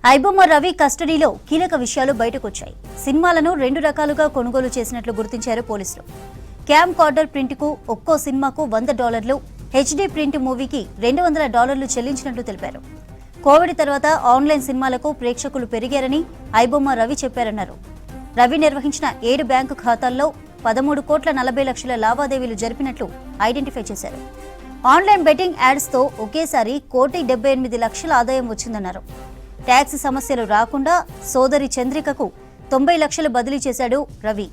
ఐబొమ్మ రవి కస్టడీలో కీలక విషయాలు బయటకొచ్చాయి. సినిమాలను 2 రకాలుగా కొనుగోలు చేసినట్లు గుర్తించారు పోలీసులు. క్యామ్ కార్డర్ ప్రింట్కు ఒక్కో సినిమాకు $100, హెచ్డీ ప్రింట్ మూవీకి $200 చెల్లించినట్లు తెలిపారు. కోవిడ్ తర్వాత ఆన్లైన్ సినిమాలకు ప్రేక్షకులు పెరిగారని ఐబొమ్మ రవి చెప్పారన్నారు. రవి నిర్వహించిన 7 బ్యాంకు ఖాతాల్లో 13,40,00,000 లావాదేవీలు జరిపినట్లు ఐడెంటిఫై చేశారు. ఆన్లైన్ బెట్టింగ్ యాడ్స్తో ఒకేసారి 1,78,00,000 ఆదాయం వచ్చిందన్నారు. ట్యాక్స్ సమస్యలు రాకుండా సోదరి చంద్రికకు 90 లక్షలు బదిలీ చేశాడు రవి.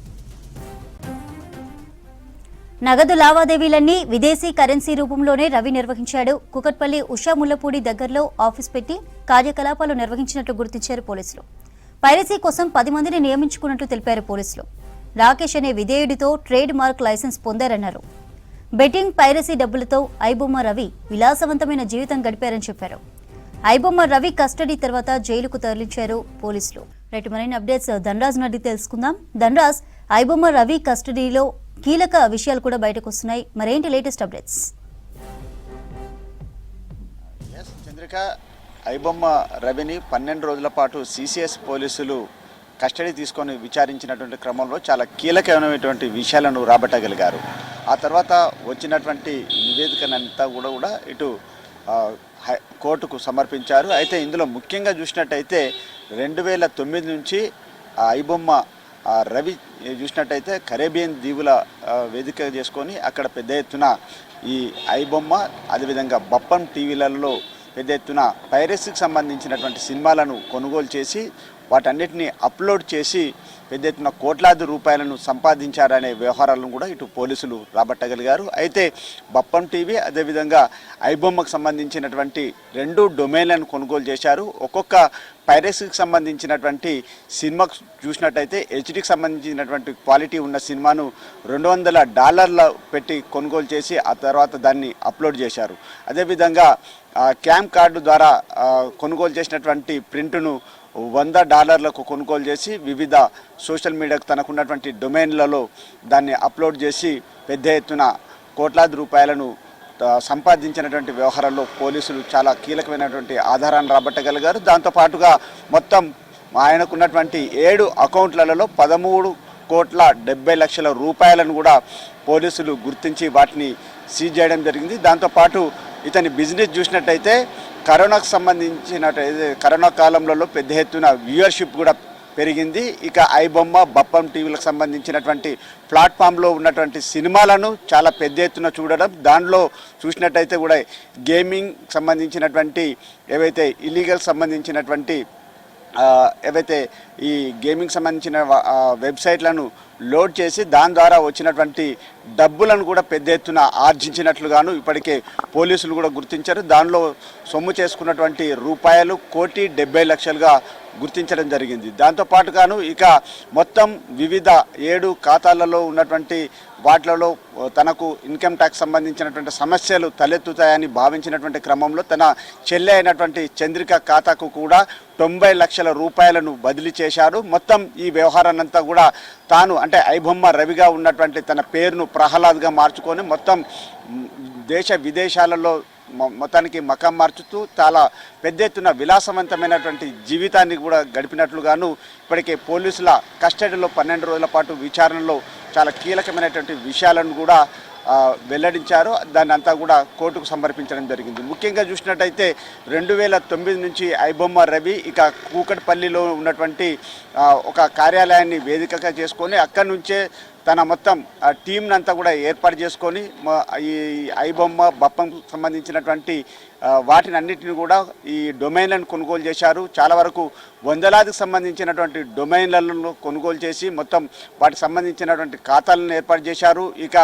నగదు లావాదేవీలన్నీ విదేశీ కరెన్సీ రూపంలోనే రవి నిర్వహించాడు. కుకట్పల్లి ఉషా ముల్లపూడి దగ్గరలో ఆఫీస్ పెట్టి కార్యకలాపాలు నిర్వహించినట్లు గుర్తించారు పోలీసులు. పైరసీ కోసం 10 మందిని నియమించుకున్నట్లు తెలిపారు పోలీసులు. రాకేష్ అనే విధేయుడితో ట్రేడ్ మార్క్ లైసెన్స్ పొందారన్నారు. బెట్టింగ్ పైరసీ డబ్బులతో ఐబొమ్మ రవి విలాసవంతమైన జీవితం గడిపారని చెప్పారు. ఐబొమ్మ రవి కస్టడీ తర్వాత జైలుకు తరలించారు పోలీసులు. రైట్, మరిన్ని అప్డేట్స్ ధనరాజ్ నడి తెలుసుకుందాం. ధనరాజ్, ఐబొమ్మ రవి కస్టడీలో కీలక విషయాలు కూడా బయటకు వస్తున్నాయి. మరేంటి లేటెస్ట్ అప్డేట్స్? చంద్రిక, ఐబొమ్మ రవిని 12 రోజుల పాటు సిసిఎస్ పోలీసులు కస్టడీ తీసుకొని విచారించినటువంటి క్రమంలో చాలా కీలకమైనటువంటి విషయాలను రాబట్టగలిగారు. ఆ తర్వాత వచ్చినటువంటి నివేదికనంతా కూడా ఇటు కోర్టుకు సమర్పించారు. అయితే ఇందులో ముఖ్యంగా చూసినట్టయితే 2009 నుంచి ఐబొమ్మ రవి చూసినట్టయితే కరేబియన్ దీవుల వేదిక చేసుకొని అక్కడ పెద్ద ఎత్తున ఈ ఐబొమ్మ అదేవిధంగా బప్పం టీవీలలో పెద్ద ఎత్తున పైరసీకి సంబంధించినటువంటి సినిమాలను కొనుగోలు చేసి వాటన్నిటిని అప్లోడ్ చేసి పెద్ద ఎత్తున కోట్లాది రూపాయలను సంపాదించారనే వ్యవహారాలను కూడా ఇటు పోలీసులు రాబట్టగలిగారు. అయితే బప్పం టీవీ అదేవిధంగా ఐబొమ్మకు సంబంధించినటువంటి 2 డొమైన్లను కొనుగోలు చేశారు. ఒక్కొక్క పైరసీకి సంబంధించినటువంటి సినిమాకు చూసినట్టయితే హెచ్డీకి సంబంధించినటువంటి క్వాలిటీ ఉన్న సినిమాను $200 పెట్టి కొనుగోలు చేసి ఆ తర్వాత దాన్ని అప్లోడ్ చేశారు. అదేవిధంగా క్యామ్ కార్డు ద్వారా కొనుగోలు చేసినటువంటి ప్రింటును $100 కొనుగోలు చేసి వివిధ సోషల్ మీడియాకు తనకున్నటువంటి డొమైన్లలో దాన్ని అప్లోడ్ చేసి పెద్ద ఎత్తున కోట్లాది రూపాయలను సంపాదించినటువంటి వ్యవహారాల్లో పోలీసులు చాలా కీలకమైనటువంటి ఆధారాన్ని రాబట్టగలిగారు. దాంతోపాటుగా మొత్తం ఆయనకున్నటువంటి 7 అకౌంట్లలో 13,70,00,000 రూపాయలను కూడా పోలీసులు గుర్తించి వాటిని సీజ్ చేయడం జరిగింది. దాంతోపాటు ఇతని బిజినెస్ చూసినట్టయితే కరోనాకు సంబంధించినట్టయితే కరోనా కాలంలో పెద్ద ఎత్తున వ్యూవర్షిప్ కూడా పెరిగింది. ఇక ఐబొమ్మ బప్పం టీవీలకు సంబంధించినటువంటి ప్లాట్ఫామ్లో ఉన్నటువంటి సినిమాలను చాలా పెద్ద ఎత్తున చూడడం, దానిలో చూసినట్టయితే కూడా గేమింగ్ సంబంధించినటువంటి ఏవైతే ఇల్లీగల్ సంబంధించినటువంటి ఏవైతే ఈ గేమింగ్ సంబంధించిన వెబ్సైట్లను లోడ్ చేసి దాని ద్వారా వచ్చినటువంటి డబ్బులను కూడా పెద్ద ఎత్తున ఆర్జించినట్లుగాను ఇప్పటికే పోలీసులు కూడా గుర్తించారు. దానిలో సొమ్ము చేసుకున్నటువంటి రూపాయలు 1,70,00,000గా గుర్తించడం జరిగింది. దాంతోపాటుగాను ఇక మొత్తం వివిధ 7 ఖాతాలలో ఉన్నటువంటి వాటిలలో తనకు ఇన్కమ్ ట్యాక్స్ సంబంధించినటువంటి సమస్యలు తలెత్తుతాయని భావించినటువంటి క్రమంలో తన చెల్లె అయినటువంటి చంద్రిక ఖాతాకు కూడా 90 లక్షల రూపాయలను బదిలీ చేశారు. మొత్తం ఈ వ్యవహారాన్నంతా కూడా తాను అంటే ఐబొమ్మ రవిగా ఉన్నటువంటి తన పేరును ప్రహ్లాద్గా మార్చుకొని మొత్తం దేశ విదేశాలలో మొత్తానికి మకం మార్చుతూ చాలా పెద్ద ఎత్తున విలాసవంతమైనటువంటి జీవితాన్ని కూడా గడిపినట్లుగాను ఇప్పటికే పోలీసుల కస్టడీలో 12 రోజుల పాటు విచారణలో చాలా కీలకమైనటువంటి విషయాలను కూడా వెల్లడించారు. దాన్ని అంతా కూడా కోర్టుకు సమర్పించడం జరిగింది. ముఖ్యంగా చూసినట్టయితే 2009 నుంచి ఐబొమ్మ రవి ఇక కూకట్పల్లిలో ఉన్నటువంటి ఒక కార్యాలయాన్ని వేదికగా చేసుకొని అక్కడి నుంచే తన మొత్తం టీంని అంతా కూడా ఏర్పాటు చేసుకొని ఈ ఐబొమ్మ బప్పం సంబంధించినటువంటి వాటిని అన్నిటిని కూడా ఈ డొమైన్లను కొనుగోలు చేశారు. చాలా వరకు వందలాదికి సంబంధించినటువంటి డొమైన్లను కొనుగోలు చేసి మొత్తం వాటికి సంబంధించినటువంటి ఖాతాలను ఏర్పాటు చేశారు. ఇక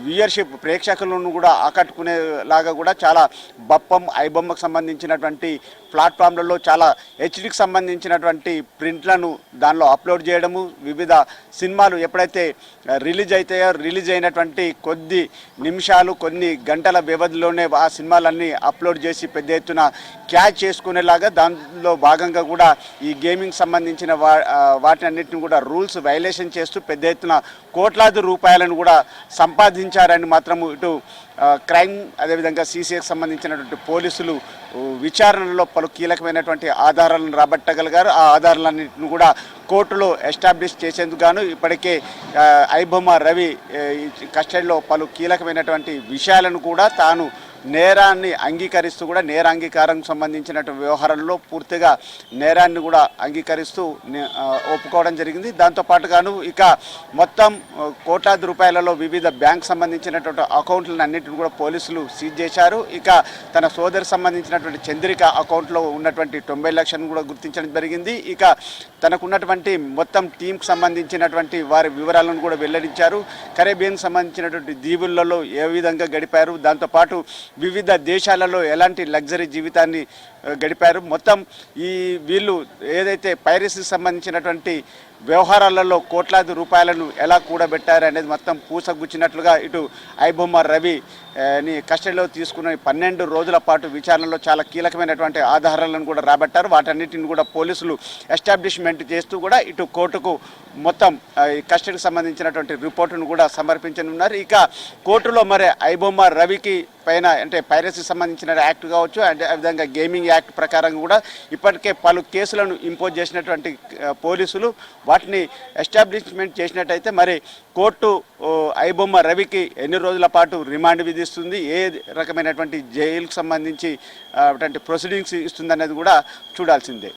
వ్యూయర్షిప్ ప్రేక్షకులను కూడా ఆకట్టుకునేలాగా కూడా చాలా బప్పం ఐబొమ్మకు సంబంధించినటువంటి ప్లాట్ఫామ్లలో చాలా హెచ్డీకి సంబంధించినటువంటి ప్రింట్లను దానిలో అప్లోడ్ చేయడము, వివిధ సినిమాలు ఎప్పుడైతే రిలీజ్ అవుతాయో రిలీజ్ అయినటువంటి కొద్ది నిమిషాలు కొన్ని గంటల వ్యవధిలోనే ఆ సినిమాలన్నీ అప్లోడ్ చేసి పెద్ద ఎత్తున క్యాచ్ చేసుకునేలాగా దానిలో భాగంగా కూడా ఈ గేమింగ్ సంబంధించిన వాటిని అన్నింటిని కూడా రూల్స్ వైలేషన్ చేస్తూ పెద్ద ఎత్తున కోట్లాది రూపాయలను కూడా సంపాదించారని మాత్రము ఇటు క్రైమ్ అదేవిధంగా సీసీఐకి సంబంధించినటువంటి పోలీసులు విచారణలో పలు కీలకమైనటువంటి ఆధారాలను రాబట్టగలిగారు. ఆ ఆధారాలన్నింటిని కూడా కోర్టులో ఎస్టాబ్లిష్ చేసేందుకు గాను ఇప్పటికే ఐబొమ్మ రవి కస్టడీలో పలు కీలకమైనటువంటి విషయాలను కూడా తాను నేరాన్ని అంగీకరిస్తూ కూడా నేరాంగీకారం సంబంధించినటువంటి వ్యవహారంలో పూర్తిగా నేరాన్ని కూడా అంగీకరిస్తూ ఒప్పుకోవడం జరిగింది. దాంతోపాటుగాను ఇక మొత్తం కోట్లాది రూపాయలలో వివిధ బ్యాంక్ సంబంధించినటువంటి అకౌంట్లను అన్నింటిని కూడా పోలీసులు సీజ్ చేశారు. ఇక తన సోదరి సంబంధించినటువంటి చంద్రిక అకౌంట్లో ఉన్నటువంటి 90 లక్షలను కూడా గుర్తించడం జరిగింది. ఇక తనకున్నటువంటి మొత్తం టీంకి సంబంధించినటువంటి వారి వివరాలను కూడా వెల్లడించారు. కరేబియన్ సంబంధించినటువంటి దీవులలో ఏ విధంగా గడిపారు, దాంతోపాటు వివిధ దేశాలలో ఎలాంటి లగ్జరీ జీవితాన్ని గడిపారు, మొత్తం వీళ్ళు ఏదైతే పైరసీకి సంబంధించినటువంటి వ్యవహారాలలో కోట్లాది రూపాయలను ఎలా కూడబెట్టారు అనేది మొత్తం పూసగుచ్చినట్లుగా ఇటు ఐబొమ్మ రవిని కస్టడీలో తీసుకున్న 12 రోజుల పాటు విచారణలో చాలా కీలకమైనటువంటి ఆధారాలను కూడా రాబట్టారు. వాటన్నిటిని కూడా పోలీసులు ఎస్టాబ్లిష్మెంట్ చేస్తూ కూడా ఇటు కోర్టుకు మొత్తం కస్టడీకి సంబంధించినటువంటి రిపోర్టును కూడా సమర్పించనున్నారు. ఇక కోర్టులో మరి ఐబొమ్మ రవికి పైన అంటే పైరసీ సంబంధించిన యాక్ట్ కావచ్చు, అంటే అదేవిధంగా గేమింగ్ యాక్ట్ ప్రకారం కూడా ఇప్పటికే పలు కేసులను ఇంపోజ్ చేసినటువంటి పోలీసులు వాటిని ఎస్టాబ్లిష్మెంట్ చేసినట్టయితే మరి కోర్టు ఐబొమ్మ రవికి ఎన్ని రోజుల పాటు రిమాండ్ విధిస్తుంది, ఏ రకమైనటువంటి జైలుకు సంబంధించి ప్రొసీడింగ్స్ ఇస్తుంది అనేది కూడా చూడాల్సిందే.